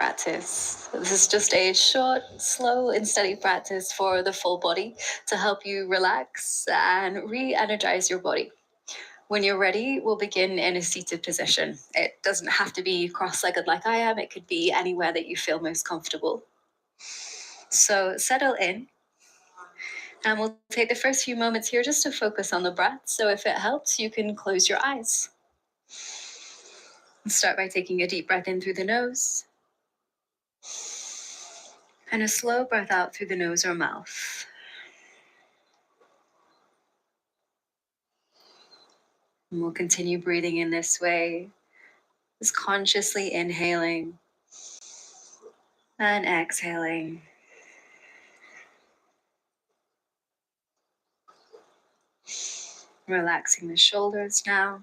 practice. This is just a short, slow, and steady practice for the full body to help you relax and re-energize your body. When you're ready, we'll begin in a seated position. It doesn't have to be cross-legged like I am. It could be anywhere that you feel most comfortable. So settle in. And we'll take the first few moments here just to focus on the breath. So if it helps, you can close your eyes. Start by taking a deep breath in through the nose. And a slow breath out through the nose or mouth. And we'll continue breathing in this way, just consciously inhaling and exhaling. Relaxing the shoulders now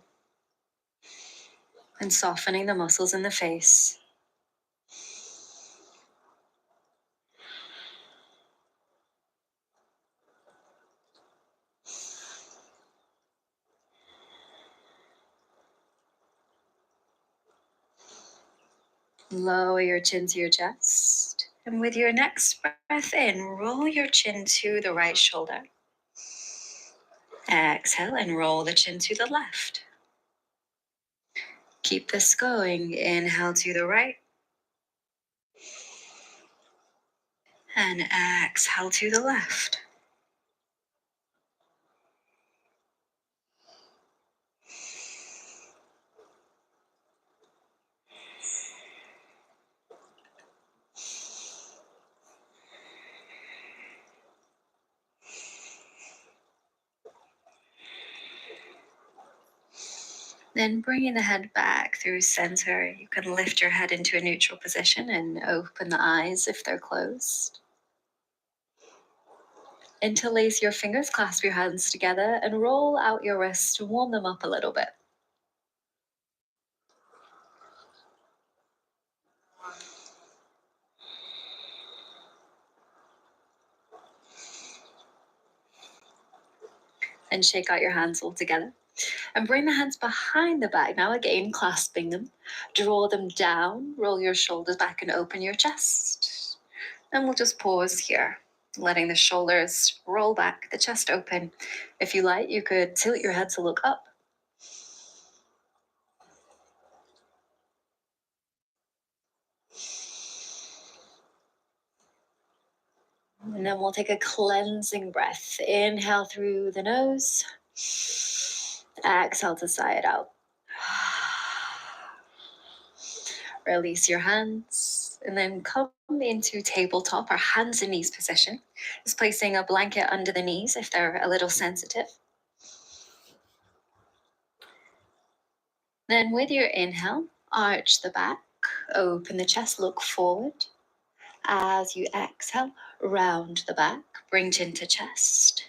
and softening the muscles in the face. Lower your chin to your chest. And with your next breath in, roll your chin to the right shoulder. Exhale and roll the chin to the left. Keep this going. Inhale to the right. And exhale to the left. Then bringing the head back through center, you can lift your head into a neutral position and open the eyes if they're closed. Interlace your fingers, clasp your hands together, and roll out your wrists to warm them up a little bit. And shake out your hands all together. And bring the hands behind the back. Now again, clasping them. Draw them down, roll your shoulders back and open your chest. And we'll just pause here, letting the shoulders roll back, the chest open. If you like, you could tilt your head to look up. And then we'll take a cleansing breath. Inhale through the nose. Exhale to sigh it out. Release your hands and then come into tabletop or hands and knees position. Just placing a blanket under the knees if they're a little sensitive. Then with your inhale, arch the back, open the chest, look forward. As you exhale, round the back, bring chin to chest.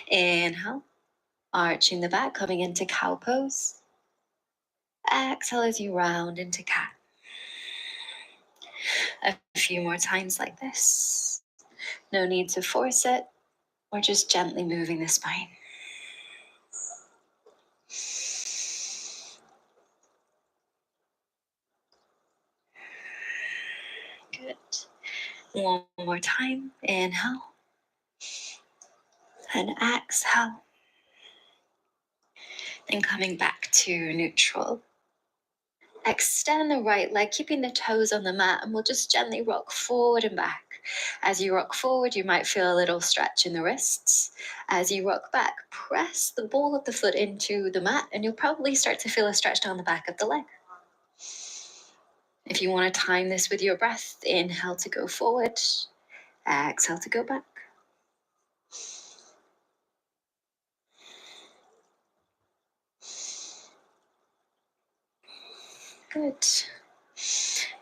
Inhale, arching the back, coming into cow pose. Exhale as you round into cat. A few more times like this. No need to force it. We're just gently moving the spine. Good. One more time. Inhale. And exhale. Then coming back to neutral. Extend the right leg, keeping the toes on the mat, and we'll just gently rock forward and back. As you rock forward, you might feel a little stretch in the wrists. As you rock back, press the ball of the foot into the mat, and you'll probably start to feel a stretch down the back of the leg. If you want to time this with your breath, inhale to go forward, exhale to go back. Good.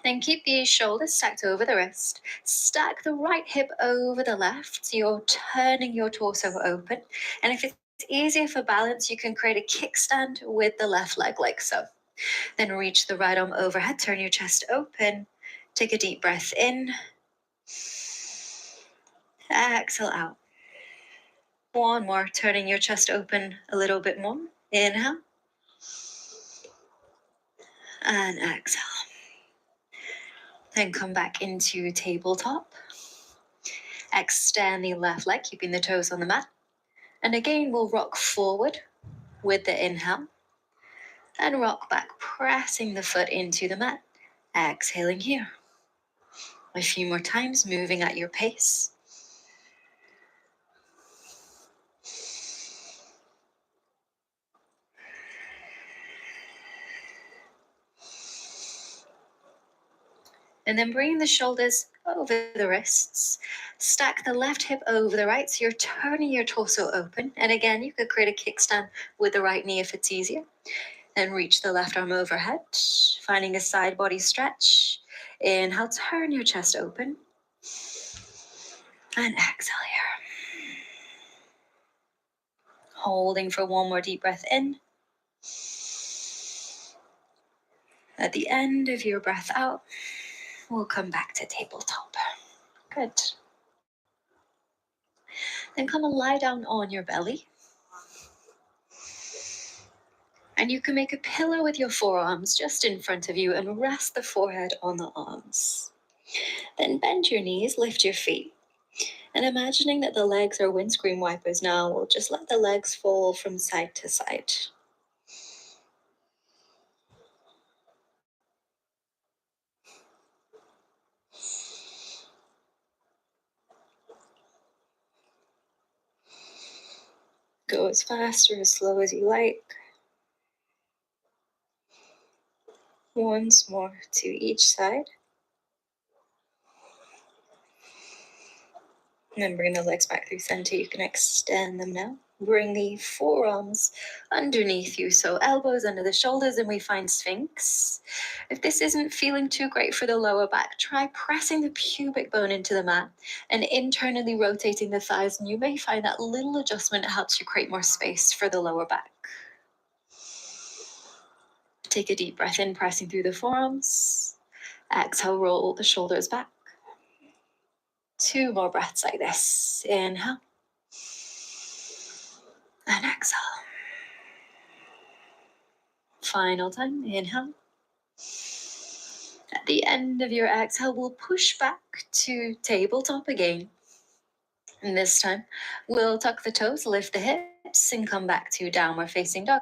Then keep the shoulders stacked over the wrist. Stack the right hip over the left, so you're turning your torso open. And if it's easier for balance, you can create a kickstand with the left leg like so. Then reach the right arm overhead, turn your chest open. Take a deep breath in. Exhale out. One more, turning your chest open a little bit more. Inhale. And exhale. Then come back into tabletop. Extend the left leg, keeping the toes on the mat. And again, we'll rock forward with the inhale. And rock back, pressing the foot into the mat. Exhaling here. A few more times, moving at your pace. And then bringing the shoulders over the wrists. Stack the left hip over the right, so you're turning your torso open. And again, you could create a kickstand with the right knee if it's easier. Then reach the left arm overhead, finding a side body stretch. Inhale, turn your chest open. And exhale here. Holding for one more deep breath in. At the end of your breath out, we'll come back to tabletop. Good. Then come and lie down on your belly. And you can make a pillow with your forearms just in front of you and rest the forehead on the arms. Then bend your knees, lift your feet. And imagining that the legs are windscreen wipers now, we'll just let the legs fall from side to side. Go as fast or as slow as you like. Once more to each side. And then bring the legs back through center. You can extend them now. Bring the forearms underneath you, so elbows under the shoulders, and we find Sphinx. If this isn't feeling too great for the lower back, try pressing the pubic bone into the mat and internally rotating the thighs, and you may find that little adjustment helps you create more space for the lower back. Take a deep breath in, pressing through the forearms. Exhale, roll the shoulders back. 2 more breaths like this. Inhale. And exhale. Final time, inhale. At the end of your exhale, we'll push back to tabletop again. And this time, we'll tuck the toes, lift the hips, and come back to downward facing dog.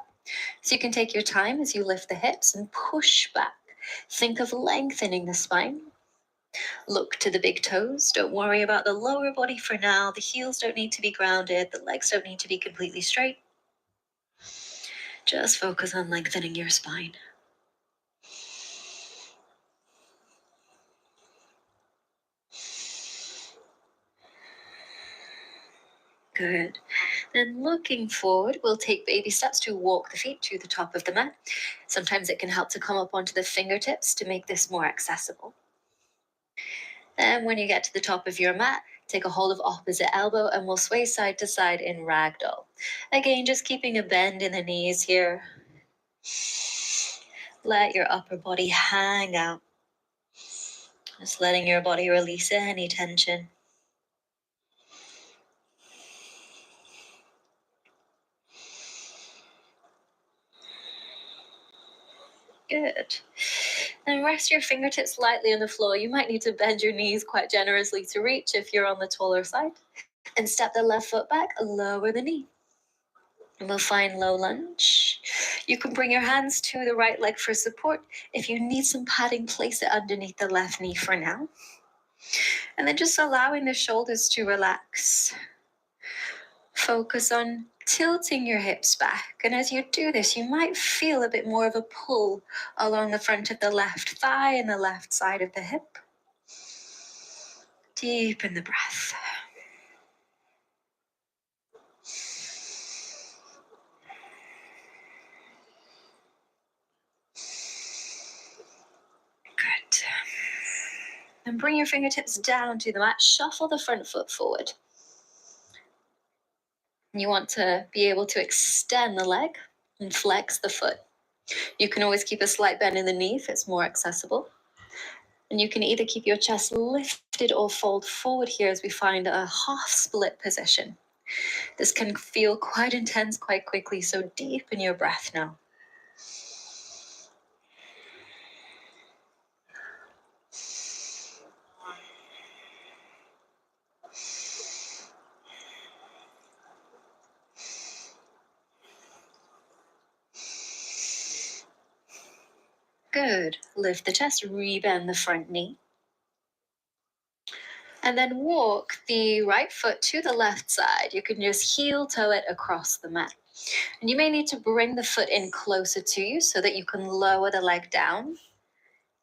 So you can take your time as you lift the hips and push back. Think of lengthening the spine. Look to the big toes. Don't worry about the lower body for now. The heels don't need to be grounded. The legs don't need to be completely straight. Just focus on lengthening your spine. Good. Then looking forward, we'll take baby steps to walk the feet to the top of the mat. Sometimes it can help to come up onto the fingertips to make this more accessible. And when you get to the top of your mat, take a hold of opposite elbow and we'll sway side to side in ragdoll. Again, just keeping a bend in the knees here. Let your upper body hang out. Just letting your body release any tension. Good. And rest your fingertips lightly on the floor. You might need to bend your knees quite generously to reach if you're on the taller side. And step the left foot back, lower the knee. And we'll find low lunge. You can bring your hands to the right leg for support. If you need some padding, place it underneath the left knee for now. And then just allowing the shoulders to relax. Focus on tilting your hips back. And as you do this, you might feel a bit more of a pull along the front of the left thigh and the left side of the hip. Deepen the breath. Good. And bring your fingertips down to the mat. Shuffle the front foot forward. You want to be able to extend the leg and flex the foot. You can always keep a slight bend in the knee if it's more accessible. And you can either keep your chest lifted or fold forward here as we find a half split position. This can feel quite intense quite quickly, so deepen your breath now. Good. Lift the chest, rebend the front knee. And then walk the right foot to the left side. You can just heel toe it across the mat. And you may need to bring the foot in closer to you so that you can lower the leg down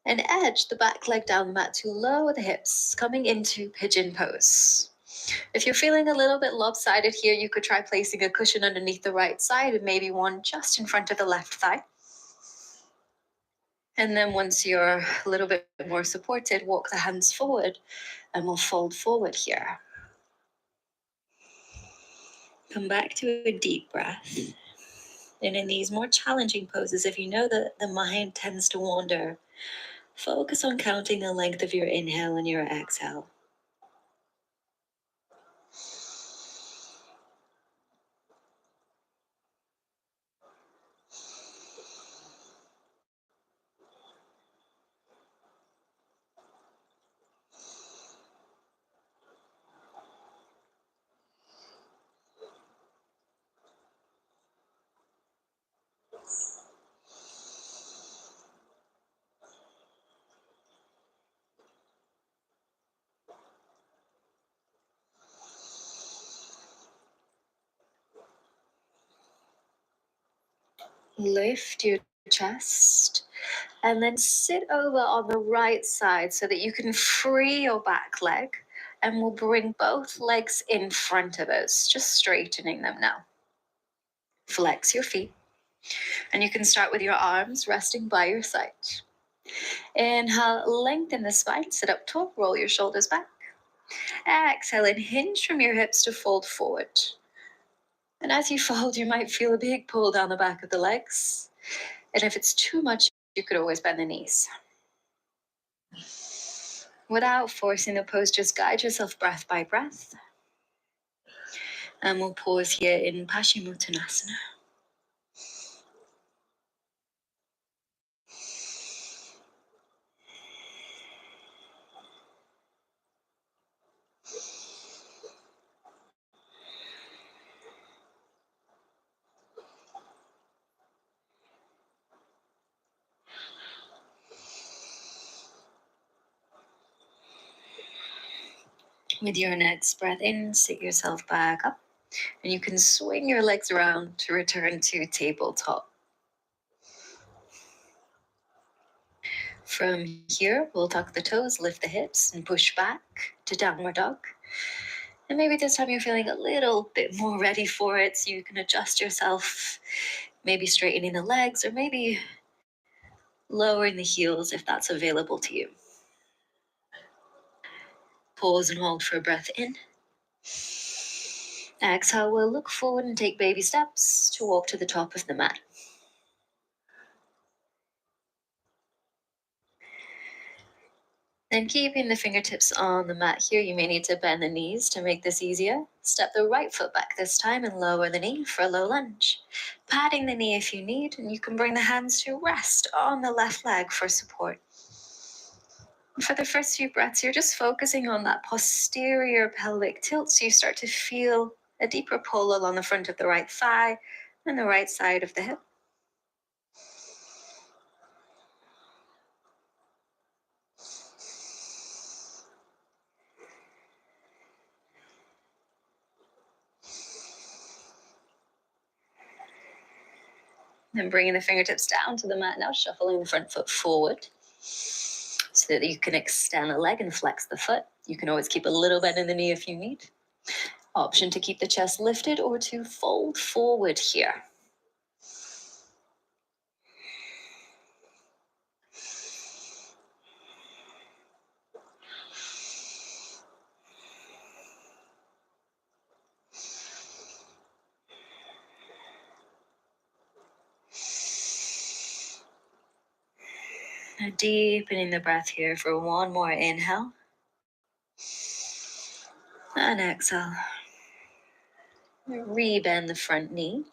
and edge the back leg down the mat to lower the hips, coming into pigeon pose. If you're feeling a little bit lopsided here, you could try placing a cushion underneath the right side and maybe one just in front of the left thigh. And then once you're a little bit more supported, walk the hands forward and we'll fold forward here. Come back to a deep breath. And in these more challenging poses, if you know that the mind tends to wander, focus on counting the length of your inhale and your exhale. Lift your chest and then sit over on the right side so that you can free your back leg, and we'll bring both legs in front of us, just straightening them now. Flex your feet, and you can start with your arms resting by your side. Inhale, lengthen the spine, sit up tall, roll your shoulders back. Exhale and hinge from your hips to fold forward. And as you fold, you might feel a big pull down the back of the legs. And if it's too much, you could always bend the knees. Without forcing the pose, just guide yourself breath by breath. And we'll pause here in Paschimottanasana. With your next breath in, sit yourself back up. And you can swing your legs around to return to tabletop. From here, we'll tuck the toes, lift the hips, and push back to downward dog. And maybe this time you're feeling a little bit more ready for it, so you can adjust yourself, maybe straightening the legs, or maybe lowering the heels if that's available to you. Pause and hold for a breath in. Exhale, we'll look forward and take baby steps to walk to the top of the mat. Then keeping the fingertips on the mat here, you may need to bend the knees to make this easier. Step the right foot back this time and lower the knee for a low lunge. Patting the knee if you need, and you can bring the hands to rest on the left leg for support. For the first few breaths, you're just focusing on that posterior pelvic tilt, so you start to feel a deeper pull along the front of the right thigh and the right side of the hip. Then bringing the fingertips down to the mat now, shuffling the front foot forward so that you can extend the leg and flex the foot. You can always keep a little bend in the knee if you need. Option to keep the chest lifted or to fold forward here. Now deepening the breath here for one more inhale. And exhale. Rebend the front knee.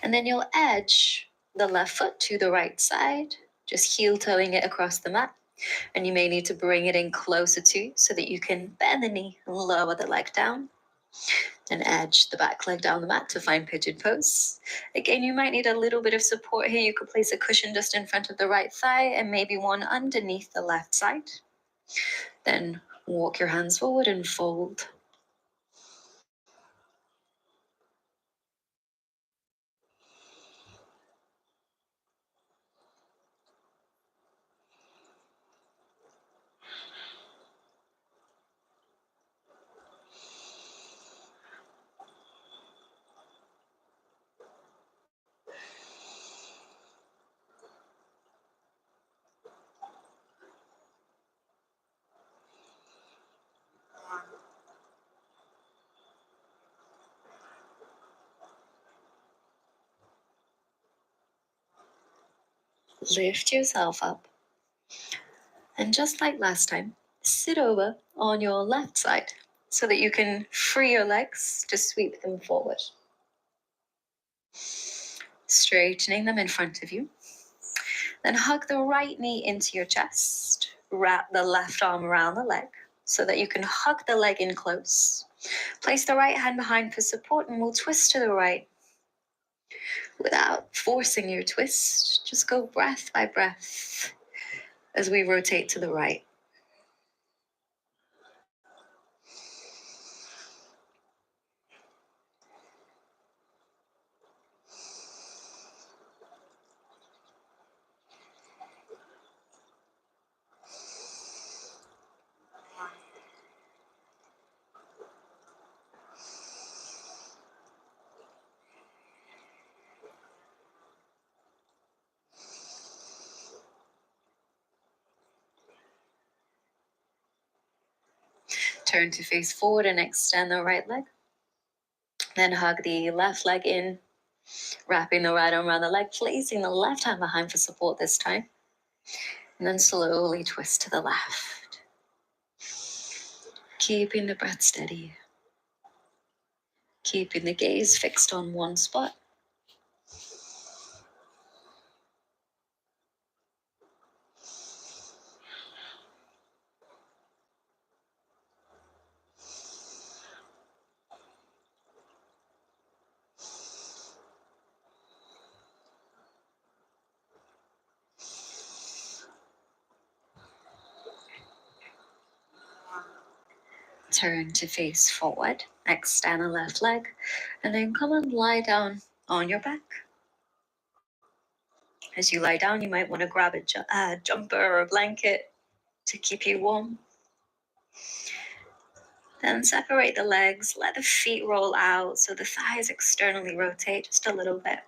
And then you'll edge the left foot to the right side, just heel toeing it across the mat. And you may need to bring it in closer to you so that you can bend the knee and lower the leg down. Then edge the back leg down the mat to find pigeon pose. Again, you might need a little bit of support here. You could place a cushion just in front of the right thigh and maybe one underneath the left side. Then walk your hands forward and fold. Lift yourself up. And just like last time, sit over on your left side so that you can free your legs to sweep them forward. Straightening them in front of you. Then hug the right knee into your chest. Wrap the left arm around the leg so that you can hug the leg in close. Place the right hand behind for support and we'll twist to the right. Without forcing your twist, just go breath by breath as we rotate to the right. Turn to face forward and extend the right leg. Then hug the left leg in, wrapping the right arm around the leg, placing the left hand behind for support this time. And then slowly twist to the left. Keeping the breath steady. Keeping the gaze fixed on one spot. Turn to face forward, extend the left leg, and then come and lie down on your back. As you lie down, you might want to grab a jumper or a blanket to keep you warm. Then separate the legs, let the feet roll out so the thighs externally rotate just a little bit.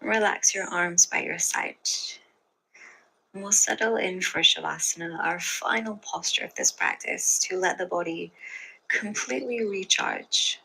Relax your arms by your side. And we'll settle in for shavasana, our final posture of this practice, to let the body completely recharge.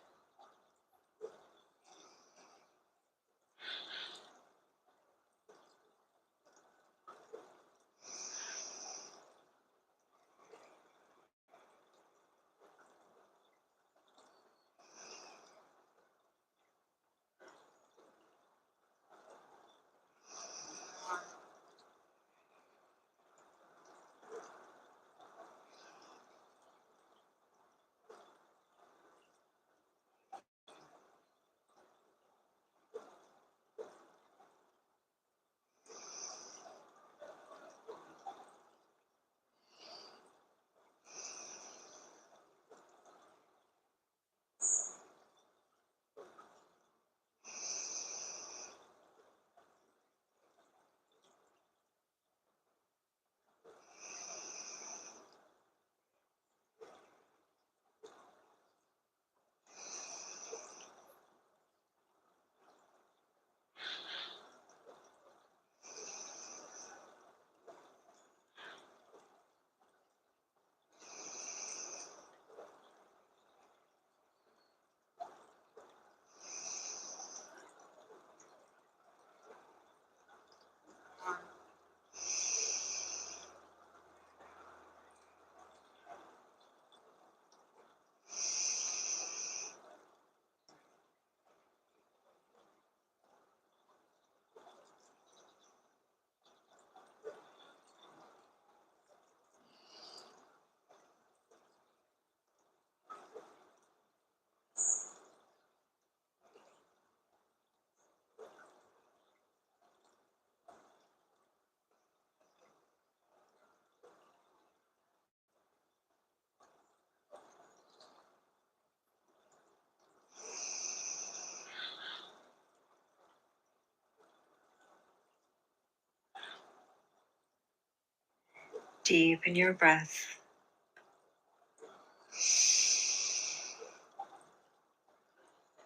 Deepen your breath.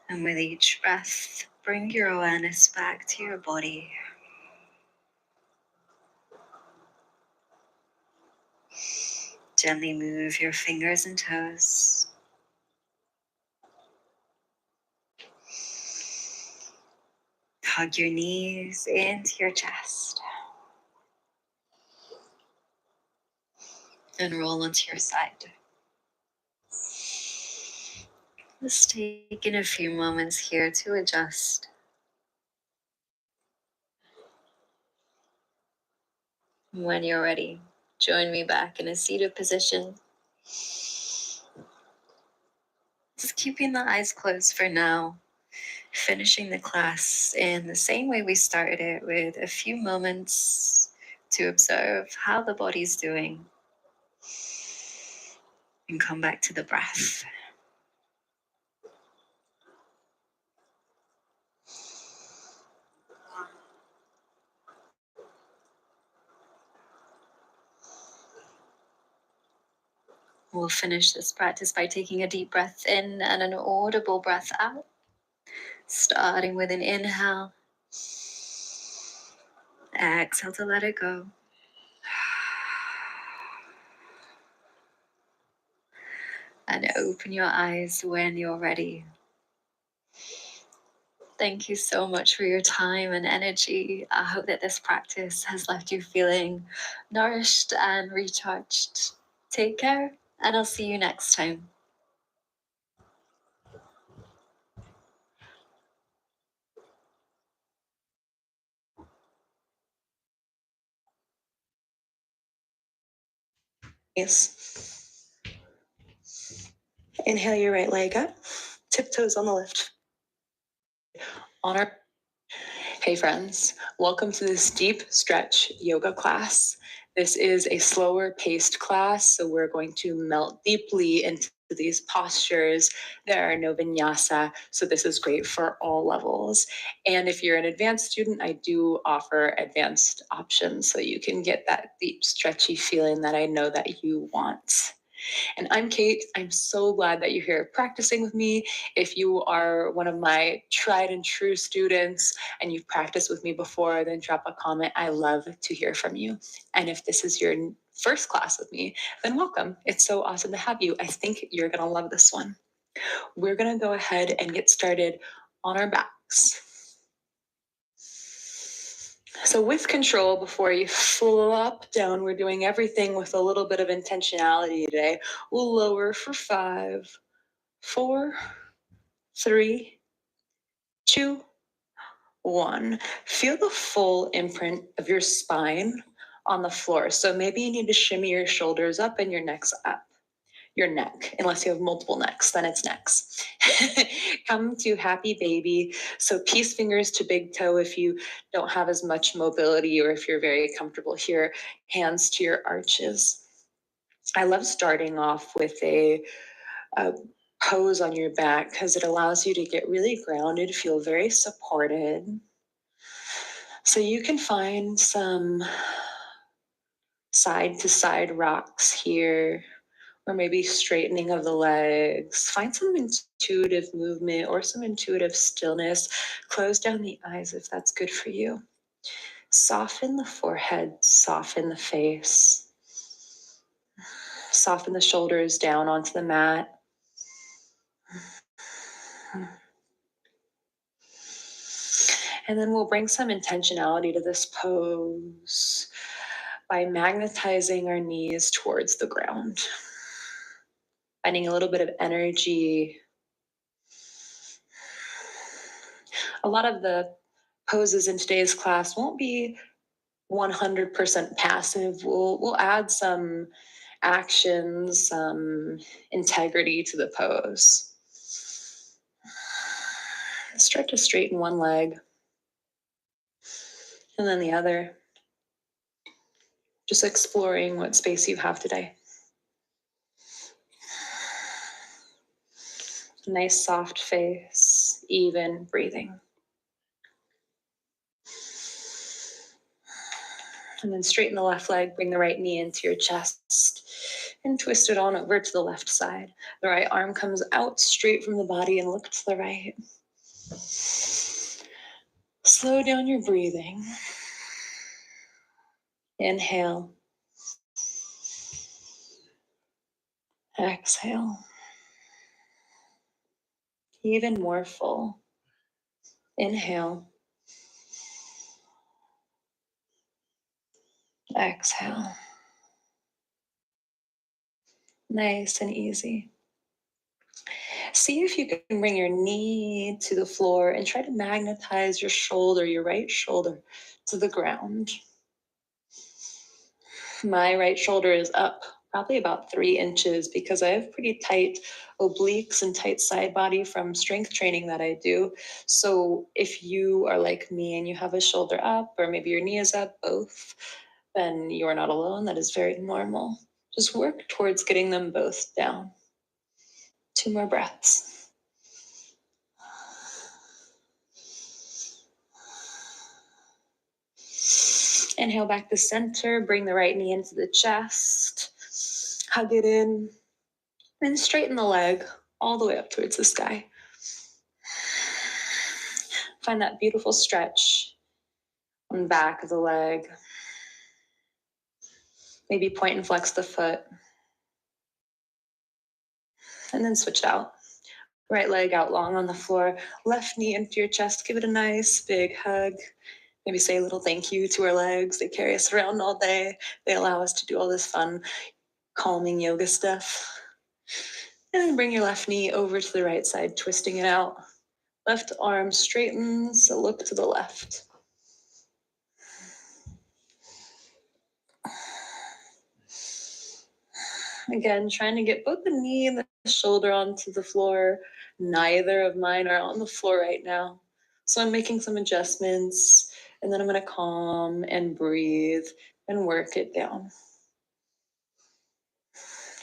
And with each breath, bring your awareness back to your body. Gently move your fingers and toes. Hug your knees into your chest. And roll onto your side. Just taking a few moments here to adjust. When you're ready, join me back in a seated position. Just keeping the eyes closed for now. Finishing the class in the same way we started it, with a few moments to observe how the body's doing. And come back to the breath. We'll finish this practice by taking a deep breath in and an audible breath out. Starting with an inhale. Exhale to let it go. And open your eyes when you're ready. Thank you so much for your time and energy. I hope that this practice has left you feeling nourished and recharged. Take care, and I'll see you next time. Yes. Inhale your right leg up, tiptoes on the left. Hey friends, welcome to this deep stretch yoga class. This is a slower paced class, so we're going to melt deeply into these postures. There are no vinyasa, so this is great for all levels. And if you're an advanced student, I do offer advanced options so you can get that deep stretchy feeling that I know that you want. And I'm Kate. I'm so glad that you're here practicing with me. If you are one of my tried and true students and you've practiced with me before, then drop a comment. I love to hear from you. And if this is your first class with me, then welcome. It's so awesome to have you. I think you're going to love this one. We're going to go ahead and get started on our backs. So with control, before you flop down, we're doing everything with a little bit of intentionality today. We'll lower for 5, 4, 3, 2, 1. Feel the full imprint of your spine on the floor. So maybe you need to shimmy your shoulders up and your necks up. Your neck, unless you have multiple necks, then it's necks. Come to happy baby. So peace fingers to big toe if you don't have as much mobility, or if you're very comfortable here, hands to your arches. I love starting off with a pose on your back because it allows you to get really grounded, feel very supported. So you can find some side to side rocks here, or maybe straightening of the legs. Find some intuitive movement or some intuitive stillness. Close down the eyes if that's good for you. Soften the forehead, soften the face. Soften the shoulders down onto the mat. And then we'll bring some intentionality to this pose by magnetizing our knees towards the ground. Finding a little bit of energy. A lot of the poses in today's class won't be 100% passive. We'll add some actions, some integrity to the pose. Start to straighten one leg and then the other. Just exploring what space you have today. Nice soft face, even breathing. And then straighten the left leg, bring the right knee into your chest, and twist it on over to the left side. The right arm comes out straight from the body and look to the right. Slow down your breathing. Inhale. Exhale. Even more full. Inhale. Exhale. Nice and easy. See if you can bring your knee to the floor and try to magnetize your shoulder, your right shoulder, to the ground. My right shoulder is up probably about 3 inches because I have pretty tight obliques and tight side body from strength training that I do. So if you are like me and you have a shoulder up, or maybe your knee is up, both, then you are not alone. That is very normal. Just work towards getting them both down. 2 more breaths. Inhale back to center, bring the right knee into the chest, hug it in, and straighten the leg all the way up towards the sky. Find that beautiful stretch on the back of the leg. Maybe point and flex the foot. And then switch out. Right leg out long on the floor, left knee into your chest. Give it a nice big hug. Maybe say a little thank you to our legs. They carry us around all day. They allow us to do all this fun, calming yoga stuff. And then bring your left knee over to the right side, twisting it out. Left arm straightens, look to the left. Again, trying to get both the knee and the shoulder onto the floor. Neither of mine are on the floor right now. So I'm making some adjustments, and then I'm going to calm and breathe and work it down.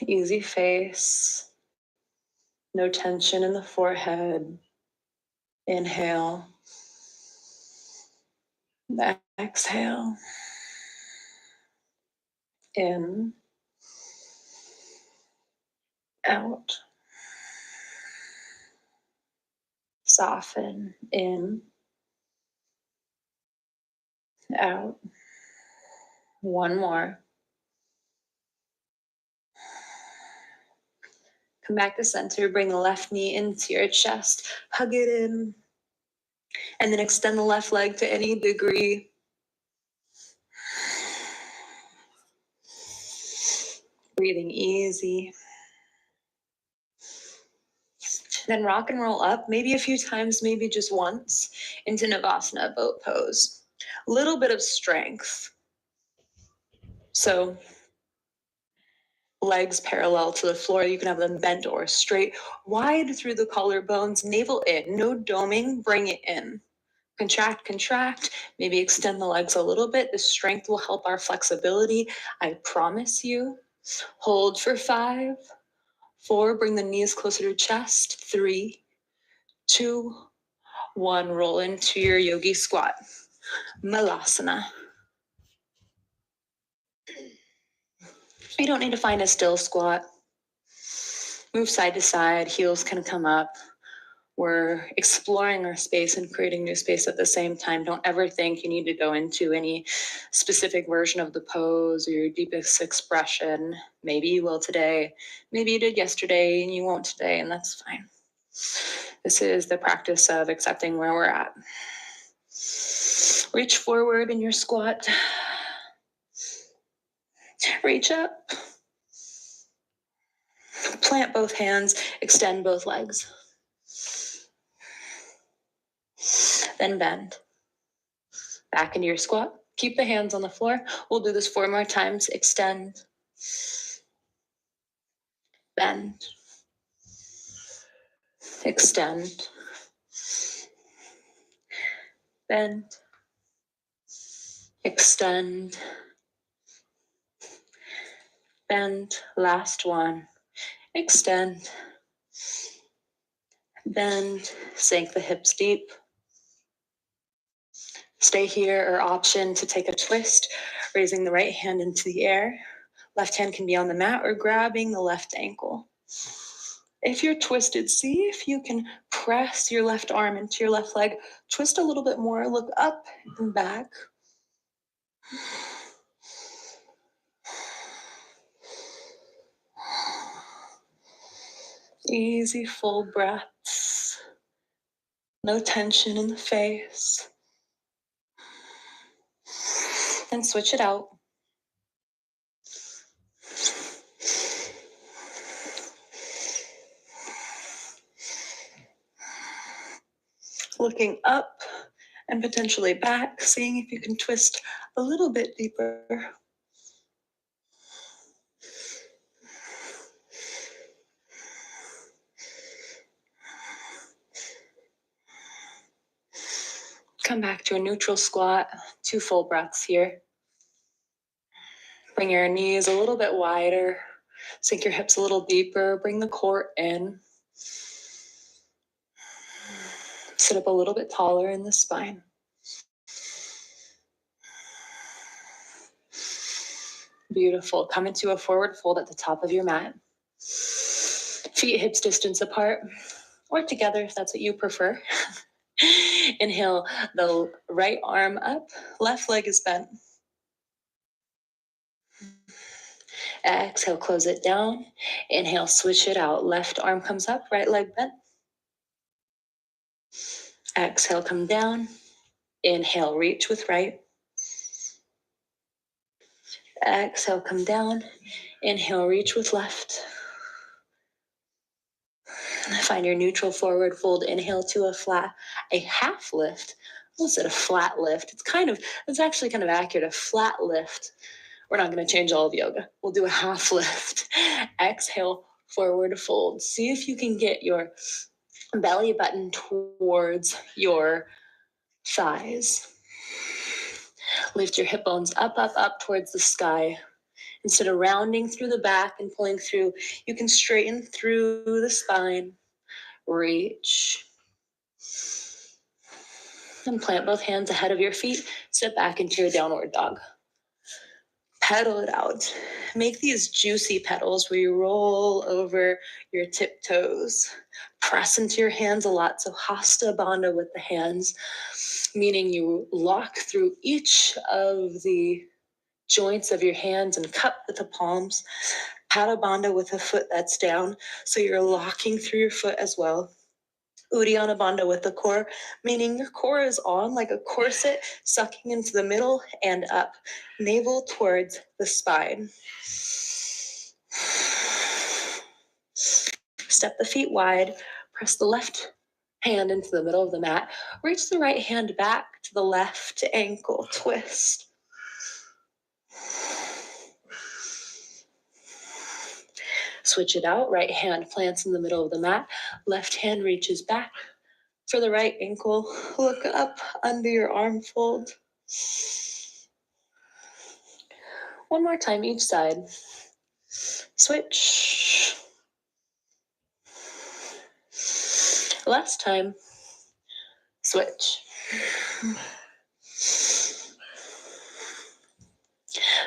Easy face. No tension in the forehead. Inhale. Exhale. In. Out. Soften. In. Out. One more. Come back to center. Bring the left knee into your chest. Hug it in. And then extend the left leg to any degree. Breathing easy. Then rock and roll up, maybe a few times, maybe just once, into Navasana, boat pose. A little bit of strength. So legs parallel to the floor. You can have them bent or straight, wide through the collarbones, navel in, no doming, bring it in. Contract, contract, maybe extend the legs a little bit. The strength will help our flexibility, I promise you. Hold for 5, 4, bring the knees closer to chest. 3, 2, 1, roll into your yogi squat. Malasana. You don't need to find a still squat. Move side to side, heels can come up. We're exploring our space and creating new space at the same time. Don't ever think you need to go into any specific version of the pose or your deepest expression. Maybe you will today. Maybe you did yesterday and you won't today, and that's fine. This is the practice of accepting where we're at. Reach forward in your squat. Reach up. Plant both hands, extend both legs. Then bend. Back into your squat. Keep the hands on the floor. We'll do this 4 more times. Extend. Bend. Extend. Bend. Extend. Bend. Last one. Extend. Bend. Sink the hips deep. Stay here, or option to take a twist. Raising the right hand into the air. Left hand can be on the mat or grabbing the left ankle. If you're twisted, see if you can press your left arm into your left leg. Twist a little bit more, look up and back. Easy, full breaths. No tension in the face. And switch it out. Looking up and potentially back, seeing if you can twist a little bit deeper. Come back to a neutral squat, 2 full breaths here. Bring your knees a little bit wider, sink your hips a little deeper, bring the core in. Sit up a little bit taller in the spine. Beautiful. Come into a forward fold at the top of your mat. Feet hips distance apart or together if that's what you prefer. Inhale the right arm up, left leg is bent. Exhale, close it down. Inhale, switch it out. Left arm comes up, right leg bent. Exhale, come down. Inhale, reach with right. Exhale, come down. Inhale, reach with left. Find your neutral forward fold. Inhale to a half lift. I almost said a flat lift. It's actually kind of accurate, a flat lift. We're not going to change all of yoga. We'll do a half lift. Exhale, forward fold. See if you can get your belly button towards your thighs. Lift your hip bones up, up, up towards the sky. Instead of rounding through the back and pulling through, you can straighten through the spine. Reach. And plant both hands ahead of your feet. Step back into your downward dog. Pedal it out. Make these juicy pedals where you roll over your tiptoes. Press into your hands a lot. So hasta bandha with the hands, meaning you lock through each of the joints of your hands and cup with the palms. Pada bandha with a foot that's down. So you're locking through your foot as well. Uddiyana bandha with the core, meaning your core is on like a corset, sucking into the middle and up, navel towards the spine. Step the feet wide, press the left hand into the middle of the mat, reach the right hand back to the left ankle, twist. Switch it out, right hand plants in the middle of the mat, left hand reaches back for the right ankle, look up under your arm fold. One more time each side. Switch. Last time. Switch.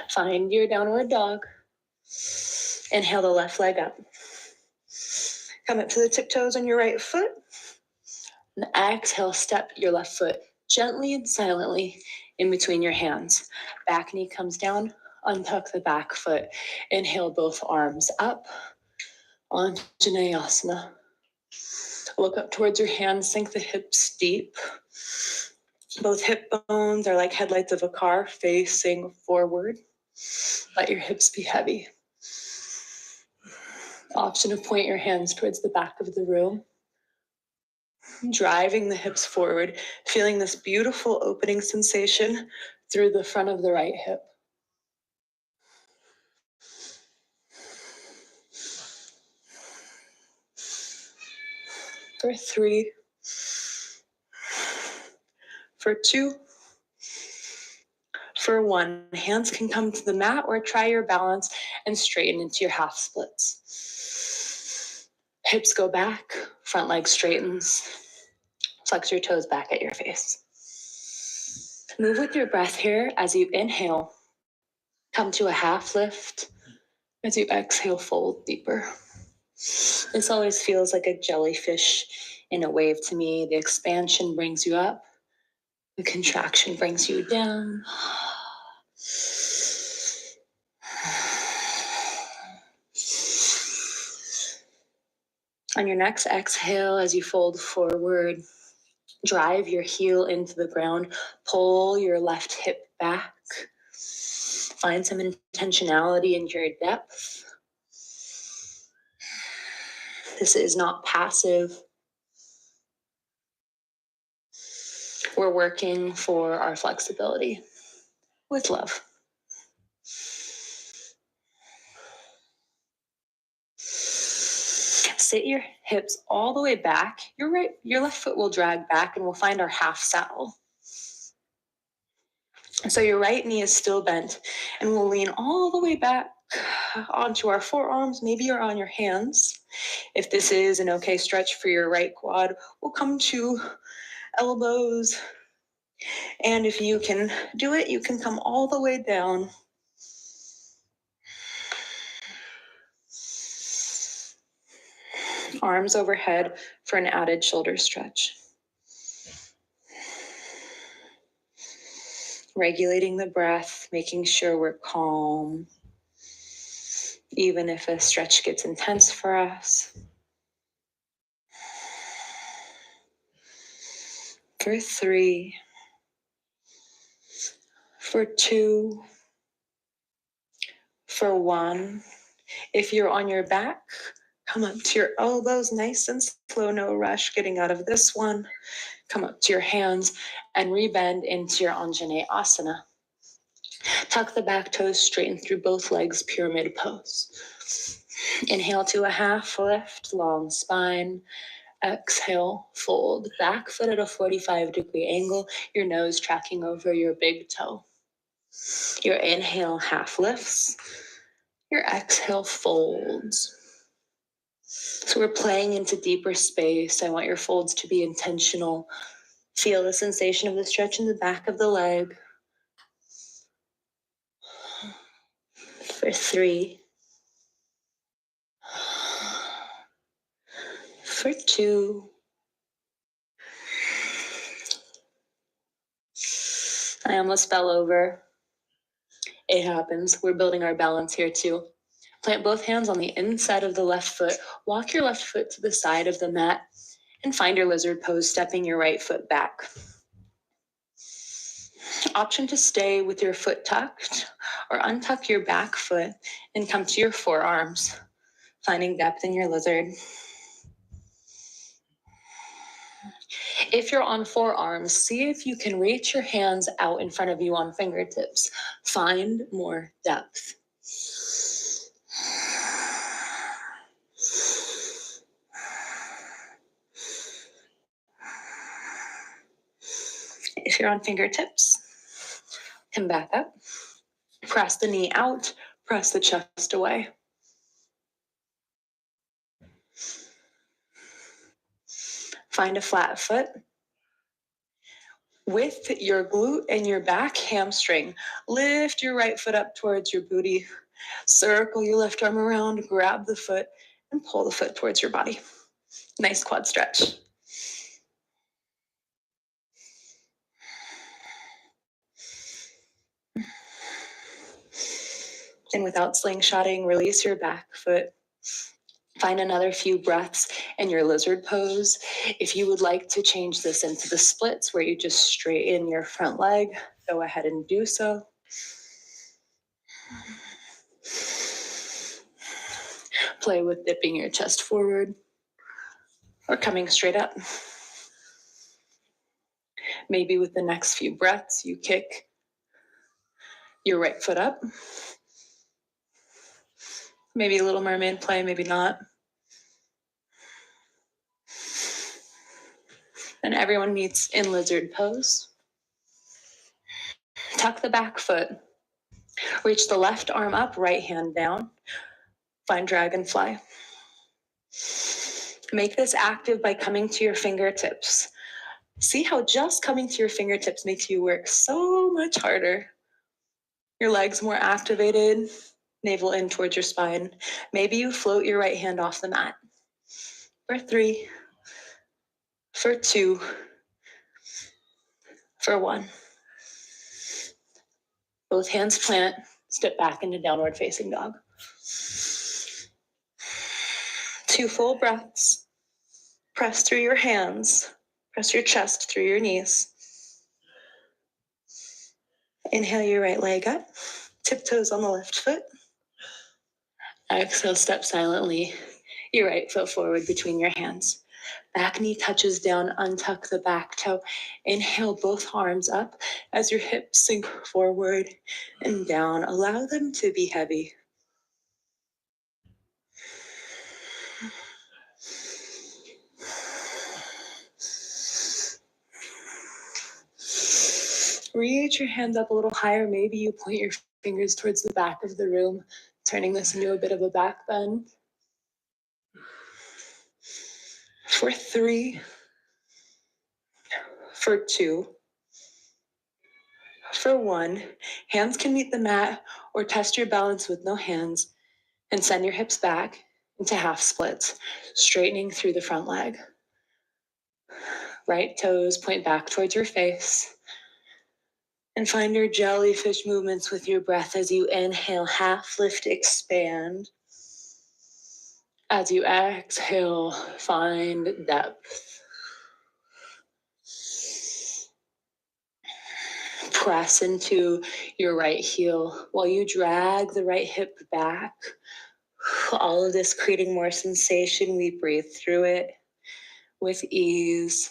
Find your downward dog. Inhale the left leg up. Come up to the tiptoes on your right foot. And exhale, step your left foot gently and silently in between your hands. Back knee comes down, untuck the back foot. Inhale both arms up, Anjaneyasana. Look up towards your hands, sink the hips deep. Both hip bones are like headlights of a car facing forward. Let your hips be heavy. Option to point your hands towards the back of the room. Driving the hips forward, feeling this beautiful opening sensation through the front of the right hip. For 3, for 2, for 1. Hands can come to the mat or try your balance and straighten into your half splits. Hips go back, front leg straightens. Flex your toes back at your face. Move with your breath here as you inhale. Come to a half lift. As you exhale, fold deeper. This always feels like a jellyfish in a wave to me. The expansion brings you up. The contraction brings you down. On your next exhale, as you fold forward, drive your heel into the ground. Pull your left hip back. Find some intentionality in your depth. This is not passive. We're working for our flexibility with love. Sit your hips all the way back. Your left foot will drag back and we'll find our half saddle. So your right knee is still bent and we'll lean all the way back onto our forearms. Maybe you're on your hands. If this is an okay stretch for your right quad, we'll come to elbows. And if you can do it, you can come all the way down. Arms overhead for an added shoulder stretch. Regulating the breath, making sure we're calm, even if a stretch gets intense for us. For 3, for 2, for 1. If you're on your back, come up to your elbows, nice and slow, no rush getting out of this one. Come up to your hands and rebend into your Anjaneyasana. Tuck the back toes, straighten through both legs, pyramid pose. Inhale to a half lift, long spine. Exhale, fold. Back foot at a 45-degree angle, your nose tracking over your big toe. Your inhale half lifts. Your exhale folds. So we're playing into deeper space. I want your folds to be intentional. Feel the sensation of the stretch in the back of the leg. For 3. For 2. I almost fell over. It happens. We're building our balance here too. Plant both hands on the inside of the left foot. Walk your left foot to the side of the mat and find your lizard pose, stepping your right foot back. Option to stay with your foot tucked or untuck your back foot and come to your forearms, finding depth in your lizard. If you're on forearms, see if you can reach your hands out in front of you on fingertips. Find more depth. If you're on fingertips, come back up. Press the knee out, press the chest away. Find a flat foot. With your glute and your back hamstring, lift your right foot up towards your booty. Circle your left arm around, grab the foot, and pull the foot towards your body. Nice quad stretch. And without slingshotting, release your back foot. Find another few breaths in your lizard pose. If you would like to change this into the splits where you just straighten your front leg, go ahead and do so. Play with dipping your chest forward or coming straight up. Maybe with the next few breaths, you kick your right foot up. Maybe a little mermaid play, maybe not. And everyone meets in lizard pose. Tuck the back foot. Reach the left arm up, right hand down. Find dragonfly. Make this active by coming to your fingertips. See how just coming to your fingertips makes you work so much harder. Your legs more activated, navel in towards your spine. Maybe you float your right hand off the mat. For 3, for 2, for 1. Both hands plant, step back into downward facing dog. 2 full breaths. Press through your hands. Press your chest through your knees. Inhale your right leg up. Tiptoes on the left foot. Exhale, step silently. Your right foot forward between your hands. Back knee touches down, untuck the back toe. Inhale both arms up as your hips sink forward and down. Allow them to be heavy. Reach your hands up a little higher. Maybe you point your fingers towards the back of the room, turning this into a bit of a back bend. For 3, for 2, for 1. Hands can meet the mat or test your balance with no hands and send your hips back into half splits, straightening through the front leg. Right toes point back towards your face. And find your jellyfish movements with your breath as you inhale, half lift, expand. As you exhale, find depth. Press into your right heel while you drag the right hip back. All of this creating more sensation. We breathe through it with ease.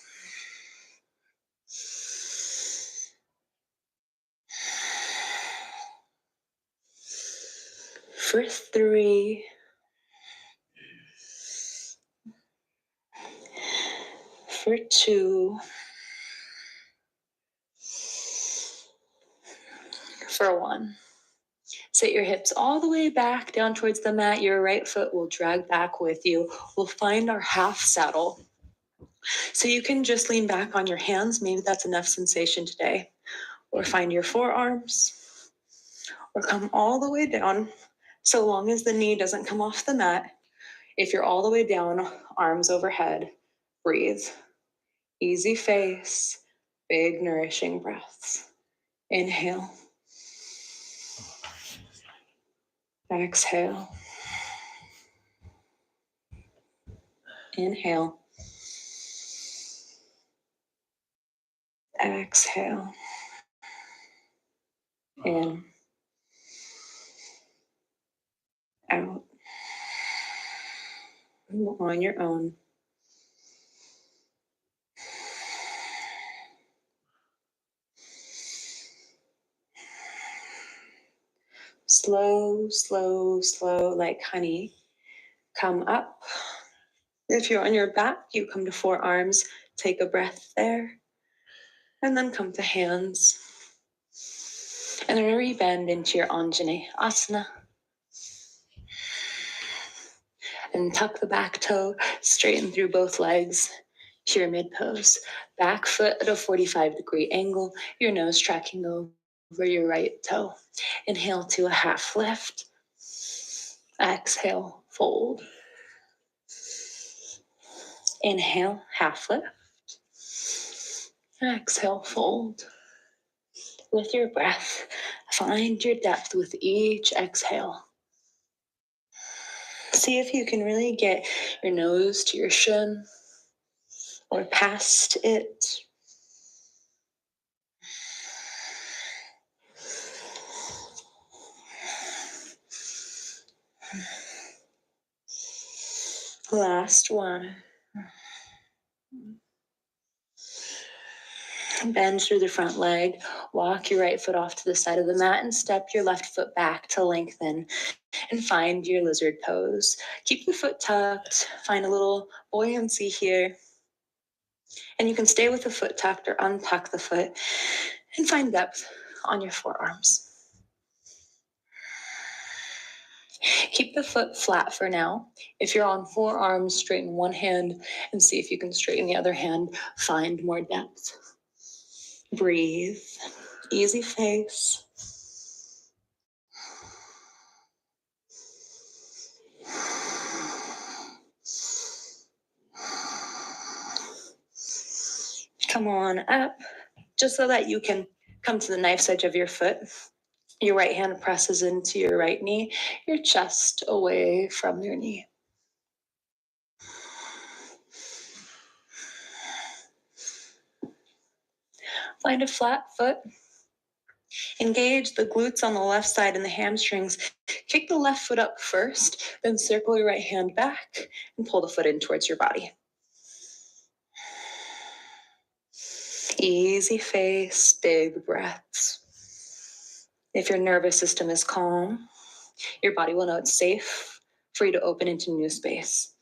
For 3, for 2, for 1. Sit your hips all the way back down towards the mat. Your right foot will drag back with you. We'll find our half saddle. So you can just lean back on your hands. Maybe that's enough sensation today. Or find your forearms. Or come all the way down, so long as the knee doesn't come off the mat. If you're all the way down, arms overhead, breathe. Easy face, big nourishing breaths. Inhale. Exhale. Inhale. Exhale. In. Out. On your own. Slow, slow, slow, like honey. Come up. If you're on your back, you come to forearms. Take a breath there. And then come to hands. And then rebend into your Anjane Asana. And tuck the back toe, straighten through both legs. Pyramid pose. Back foot at a 45-degree angle. Your nose tracking over your right toe. Inhale to a half lift. Exhale, fold. Inhale, half lift. Exhale, fold. With your breath, find your depth with each exhale. See if you can really get your nose to your shin or past it. Last one. Bend through the front leg. Walk your right foot off to the side of the mat and step your left foot back to lengthen and find your lizard pose. Keep the foot tucked. Find a little buoyancy here. And you can stay with the foot tucked or untuck the foot and find depth on your forearms. Keep the foot flat for now. If you're on forearms, straighten one hand and see if you can straighten the other hand. Find more depth. Breathe. Easy face. Come on up, just so that you can come to the knife's edge of your foot. Your right hand presses into your right knee, your chest away from your knee. Find a flat foot. Engage the glutes on the left side and the hamstrings. Kick the left foot up first, then circle your right hand back and pull the foot in towards your body. Easy face, big breaths. If your nervous system is calm, your body will know it's safe for you to open into new space.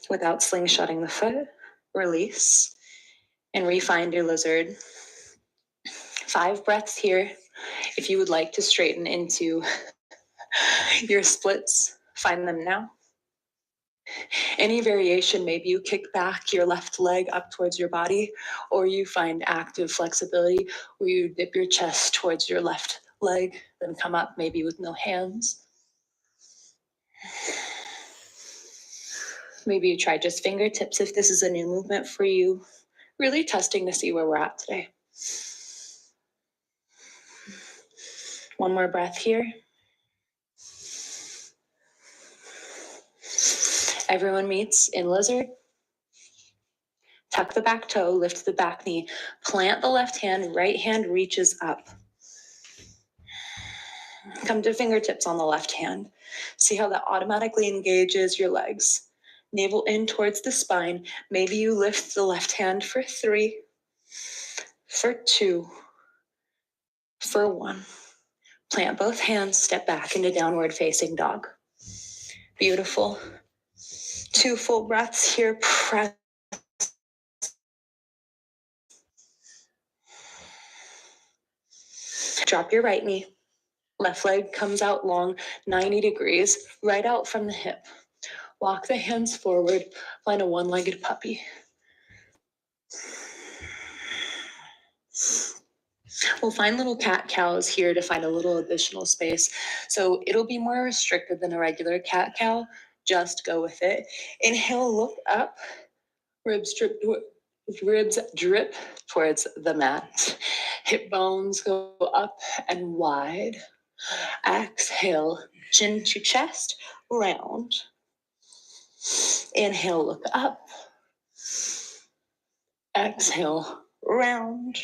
Without slingshotting the foot, release and re-find your lizard. 5 breaths here. If you would like to straighten into your splits, find them now. Any variation, maybe you kick back your left leg up towards your body, or you find active flexibility where you dip your chest towards your left leg, then come up maybe with no hands. Maybe you try just fingertips if this is a new movement for you. Really testing to see where we're at today. One more breath here. Everyone meets in lizard. Tuck the back toe, lift the back knee, plant the left hand, right hand reaches up. Come to fingertips on the left hand. See how that automatically engages your legs. Navel in towards the spine. Maybe you lift the left hand for 3, for 2, for 1. Plant both hands, step back into downward facing dog. Beautiful. 2 full breaths here. Press. Drop your right knee. Left leg comes out long, 90 degrees, right out from the hip. Walk the hands forward, find a one-legged puppy. We'll find little cat-cows here to find a little additional space. So it'll be more restricted than a regular cat-cow. Just go with it. Inhale, look up. Ribs drip towards the mat. Hip bones go up and wide. Exhale, chin to chest, round. Inhale, look up. Exhale, round.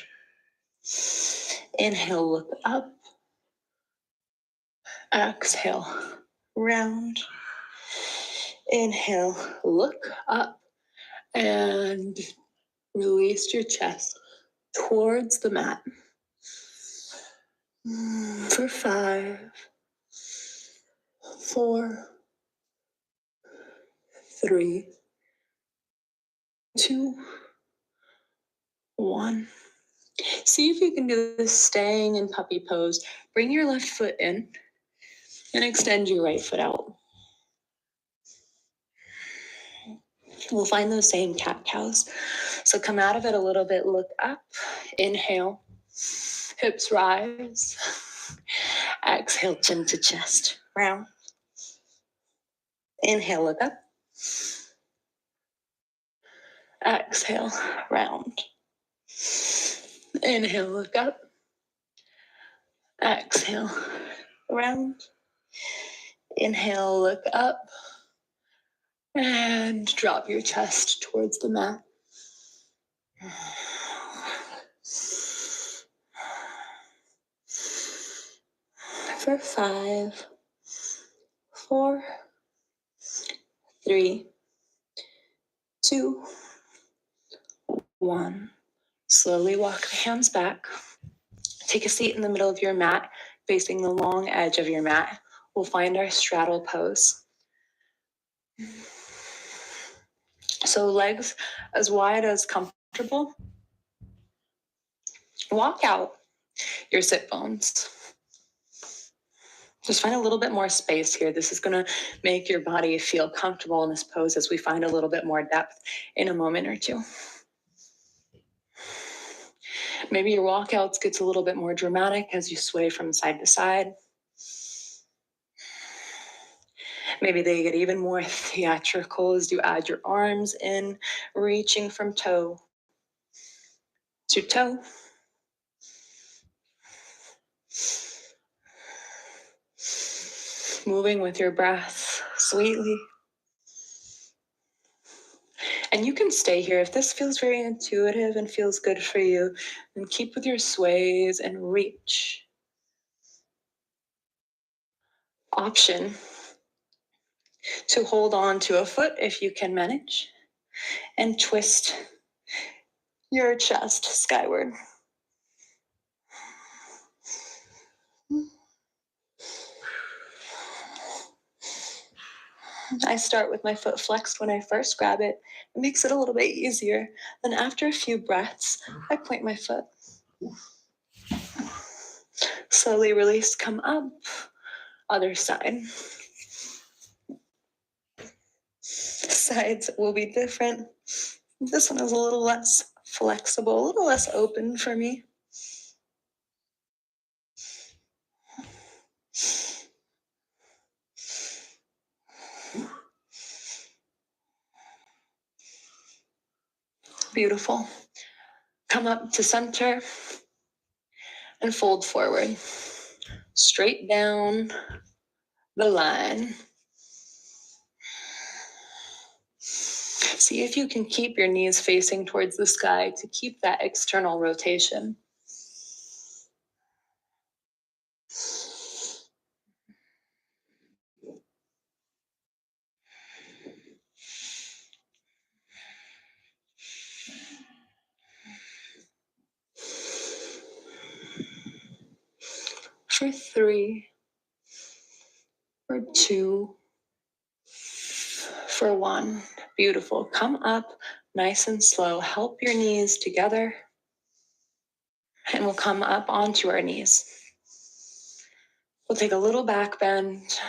Inhale, look up. Exhale, round. Inhale, look up and release your chest towards the mat. For 5, 4, 3, 2, 1. See if you can do this staying in puppy pose. Bring your left foot in and extend your right foot out. We'll find those same cat-cows. So come out of it a little bit, look up, inhale, hips rise, exhale, chin to chest, round. Inhale, look up, exhale, round. Inhale, look up, exhale, round. Inhale, look up, and drop your chest towards the mat. For 5, 4, 3, 2, 1. Slowly walk the hands back. Take a seat in the middle of your mat, facing the long edge of your mat. We'll find our straddle pose. So legs as wide as comfortable. Walk out your sit bones. Just find a little bit more space here. This is going to make your body feel comfortable in this pose as we find a little bit more depth in a moment or two. Maybe your walkouts gets a little bit more dramatic as you sway from side to side. Maybe they get even more theatrical as you add your arms in, reaching from toe to toe. Moving with your breath sweetly. And you can stay here. If this feels very intuitive and feels good for you, then keep with your sways and reach. Option to hold on to a foot if you can manage, and twist your chest skyward. I start with my foot flexed when I first grab it. It makes it a little bit easier. Then after a few breaths, I point my foot. Slowly release, come up. Other side. Sides will be different. This one is a little less flexible, a little less open for me. Beautiful. Come up to center and fold forward. Straight down the line. See if you can keep your knees facing towards the sky to keep that external rotation. For 3, for 2, for 1. Beautiful. Come up nice and slow. Help your knees together. And we'll come up onto our knees. We'll take a little back bend.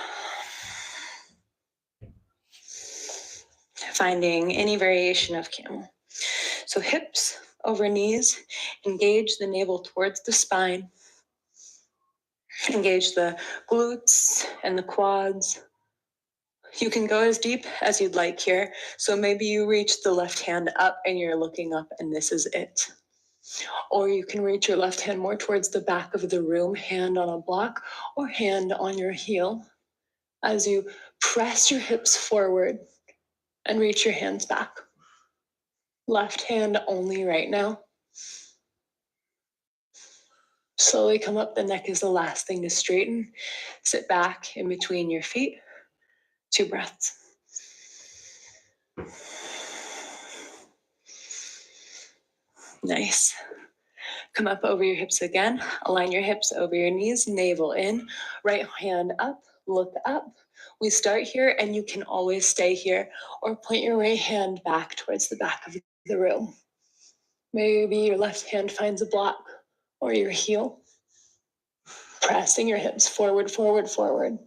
Finding any variation of camel. So hips over knees. Engage the navel towards the spine. Engage the glutes and the quads. You can go as deep as you'd like here. So maybe you reach the left hand up and you're looking up and this is it. Or you can reach your left hand more towards the back of the room, hand on a block or hand on your heel as you press your hips forward and reach your hands back. Left hand only right now. Slowly come up. The neck is the last thing to straighten. Sit back in between your feet. 2 breaths. Nice. Come up over your hips again. Align your hips over your knees, navel in, right hand up, look up. We start here and you can always stay here or point your right hand back towards the back of the room. Maybe your left hand finds a block or your heel. Pressing your hips forward, forward, forward.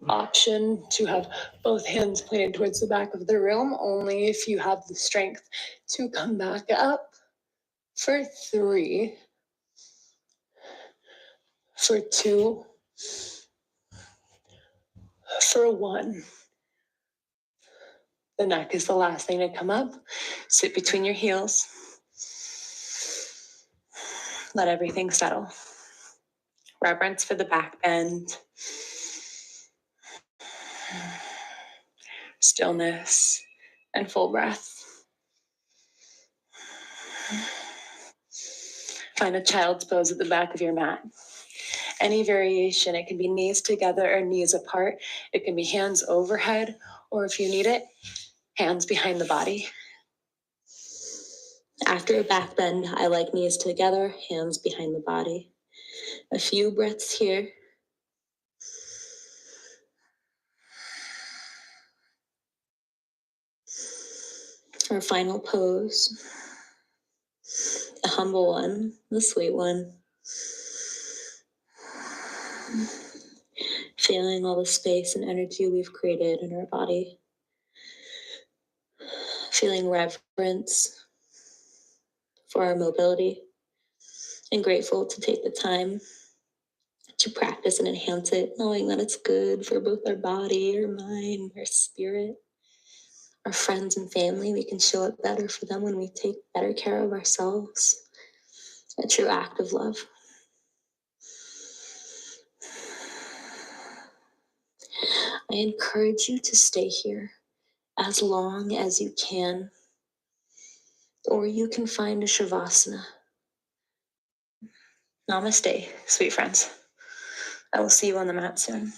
Option to have both hands pointed towards the back of the room, only if you have the strength to come back up. For 3, for 2, for 1. The neck is the last thing to come up. Sit between your heels. Let everything settle. Reverence for the back bend. Stillness and full breath. Find a child's pose at the back of your mat. Any variation, it can be knees together or knees apart. It can be hands overhead, or if you need it, hands behind the body. After a back bend, I like knees together, hands behind the body. A few breaths here. Our final pose. A humble one, the sweet one. Feeling all the space and energy we've created in our body. Feeling reverence for our mobility and grateful to take the time to practice and enhance it, knowing that it's good for both our body, our mind, our spirit, our friends and family. We can show up better for them when we take better care of ourselves. A true act of love. I encourage you to stay here as long as you can, or you can find a shavasana. Namaste, sweet friends. I will see you on the mat soon.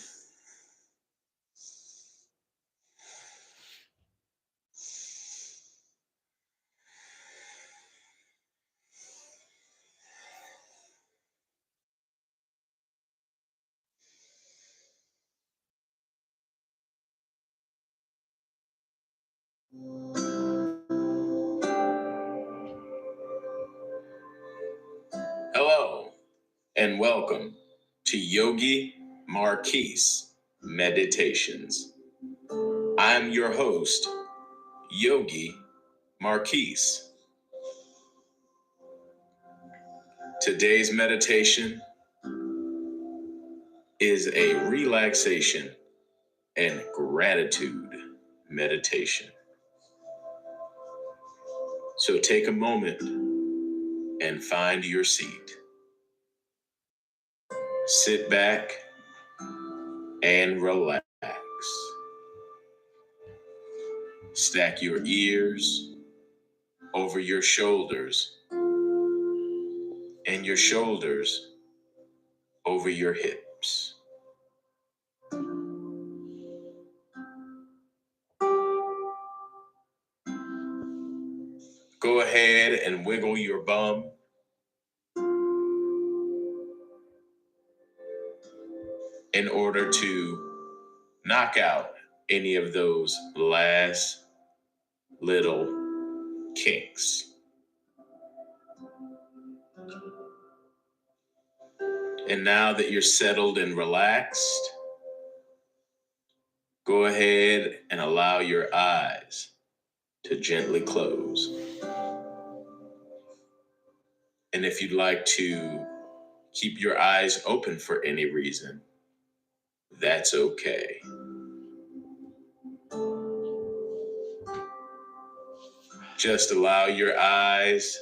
Hello, and welcome to Yogi Marquis Meditations. I'm your host, Yogi Marquis. Today's meditation is a relaxation and gratitude meditation. So take a moment and find your seat. Sit back and relax. Stack your ears over your shoulders and your shoulders over your hips. Go ahead and wiggle your bum. In order to knock out any of those last little kinks. And now that you're settled and relaxed, go ahead and allow your eyes to gently close. And if you'd like to keep your eyes open for any reason, that's okay. Just allow your eyes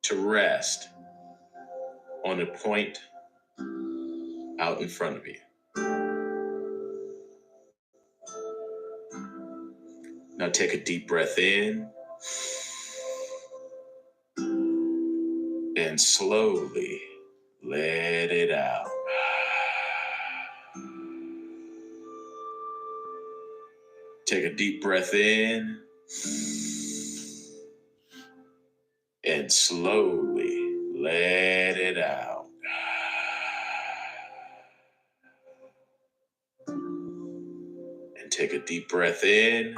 to rest on a point out in front of you. Now take a deep breath in and slowly let it out. Take a deep breath in and slowly let it out. And take a deep breath in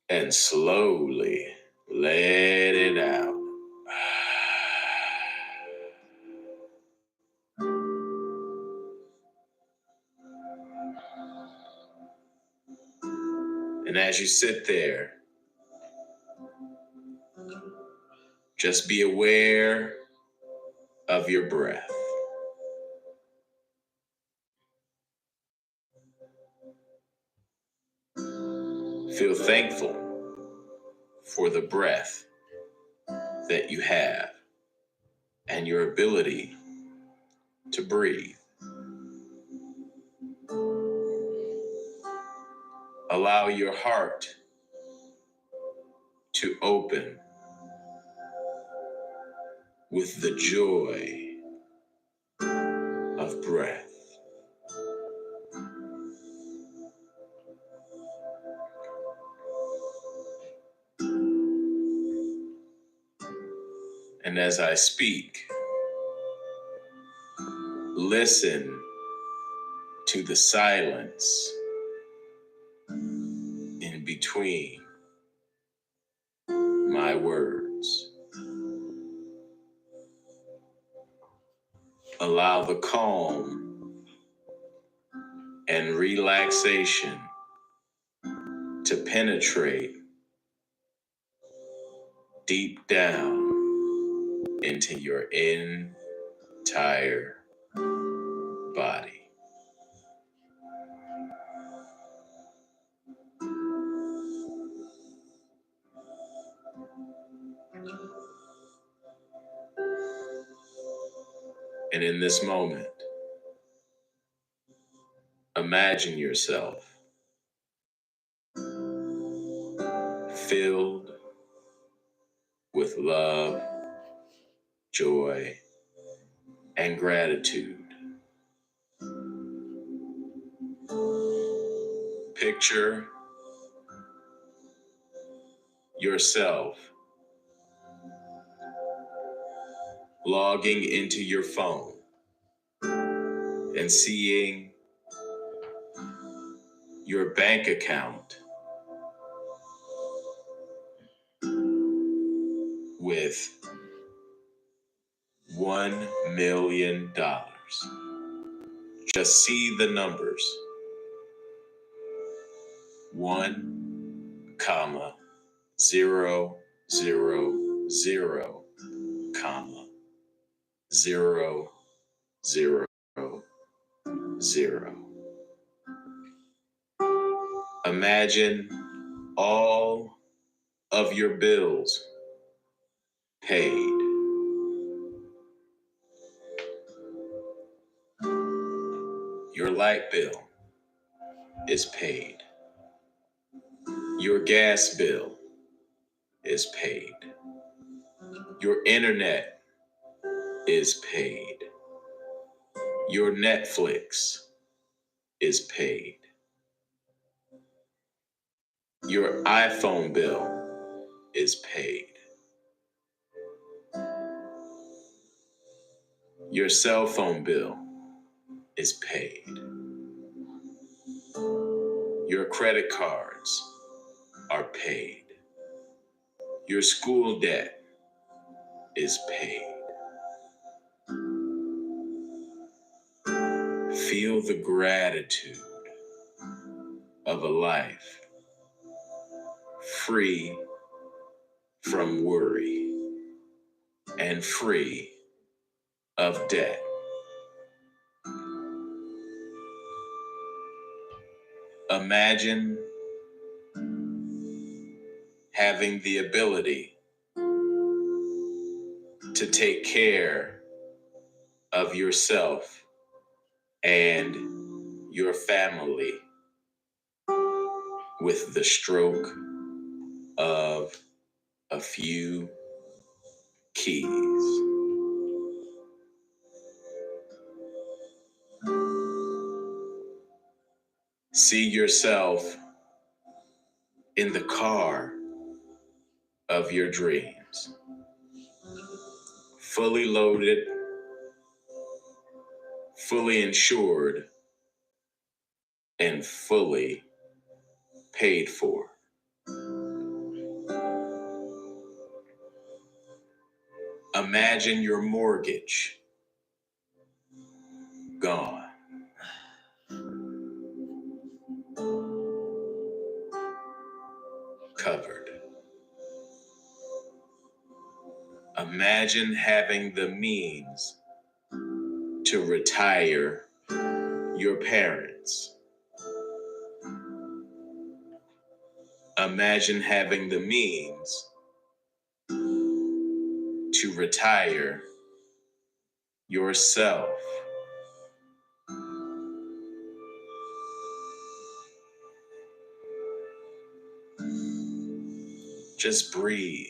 and slowly let it out. And as you sit there, just be aware of your breath. Feel thankful for the breath that you have and your ability to breathe. Allow your heart to open with the joy of breath. And as I speak, listen to the silence in between my words. Allow the calm and relaxation to penetrate deep down into your entire body. And in this moment, imagine yourself filled with love, joy, and gratitude. Picture yourself logging into your phone and seeing your bank account with $1 million. Just see the numbers. 1, comma, 0, 0, 0, comma, 0, 0, 0. Imagine all of your bills paid. Your light bill is paid. Your gas bill is paid. Your internet is paid. Your Netflix is paid. Your iPhone bill is paid. Your cell phone bill is paid. Your credit cards are paid. Your school debt is paid. Feel the gratitude of a life free from worry and free of debt. Imagine having the ability to take care of yourself and your family with the stroke of a few keys. See yourself in the car of your dreams, fully loaded, fully insured, and fully paid for. Imagine your mortgage gone. Covered. Imagine having the means to retire your parents. Imagine having the means to retire yourself. Just breathe.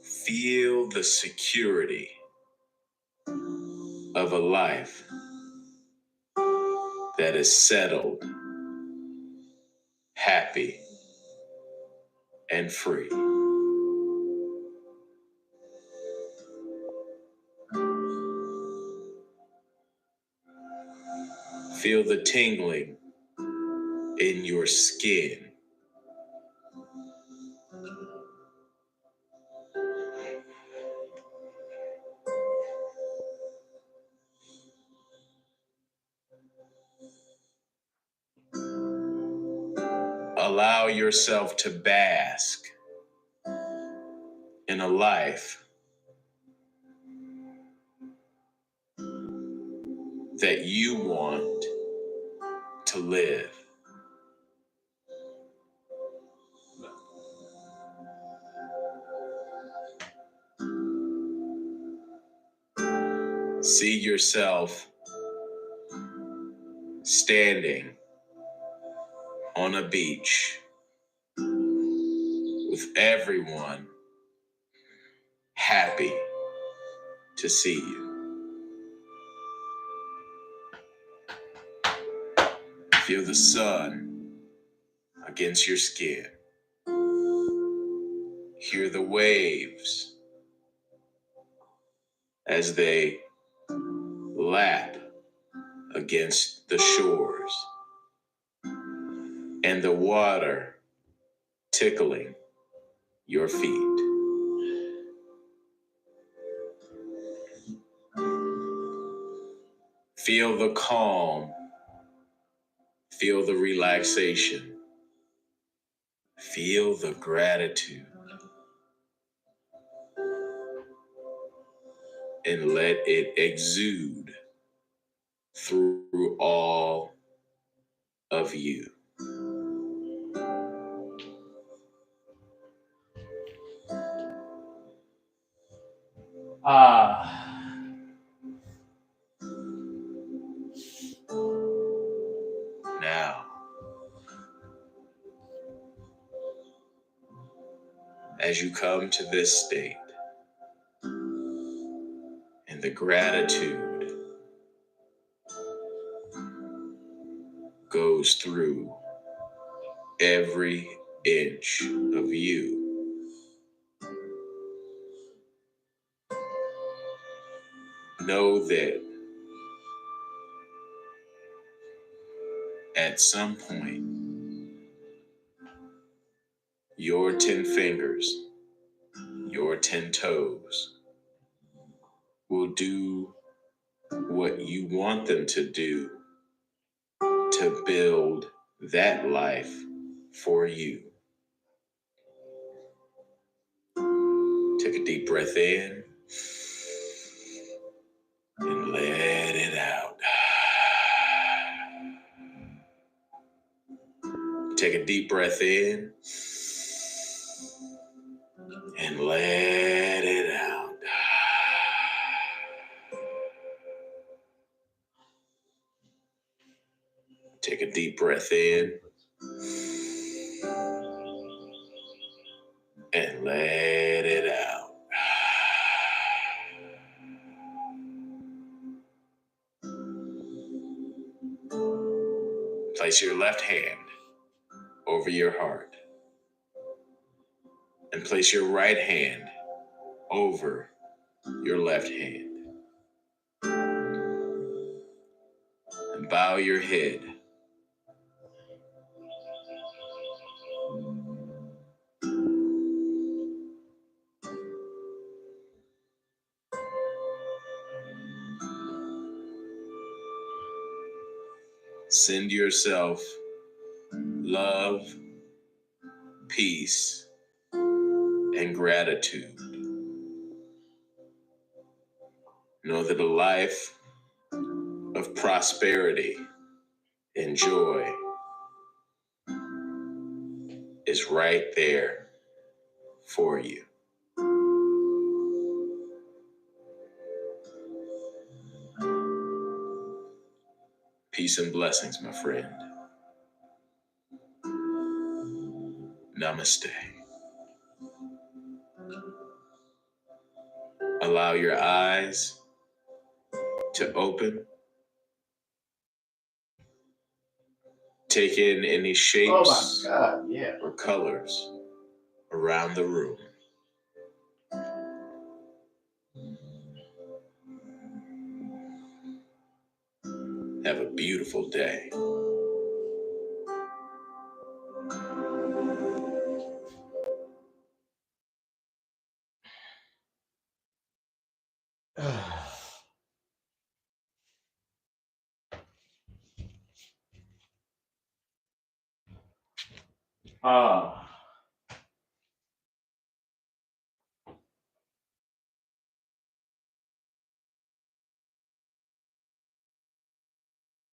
Feel the security of a life that is settled, happy, and free. Feel the tingling in your skin. Allow yourself to bask in a life that you want to live. See yourself standing on a beach with everyone happy to see you. Feel the sun against your skin. Hear the waves as they lap against the shores, and the water tickling your feet. Feel the calm, feel the relaxation, feel the gratitude, and let it exude through all of you. Now, as you come to this state, and the gratitude goes through every inch of you, know that at some point, your 10 fingers, your 10 toes will do what you want them to do to build that life for you. Take a deep breath in and let it out. Take a deep breath in and let it out. Take a deep breath in and let it out. Place your left hand over your heart and place your right hand over your left hand. And bow your head. Send yourself love, peace, and gratitude. Know that a life of prosperity and joy is right there for you. Peace and blessings, my friend. Namaste. Allow your eyes to open. Take in any shapes or colors around the room. Have a beautiful day. Ah.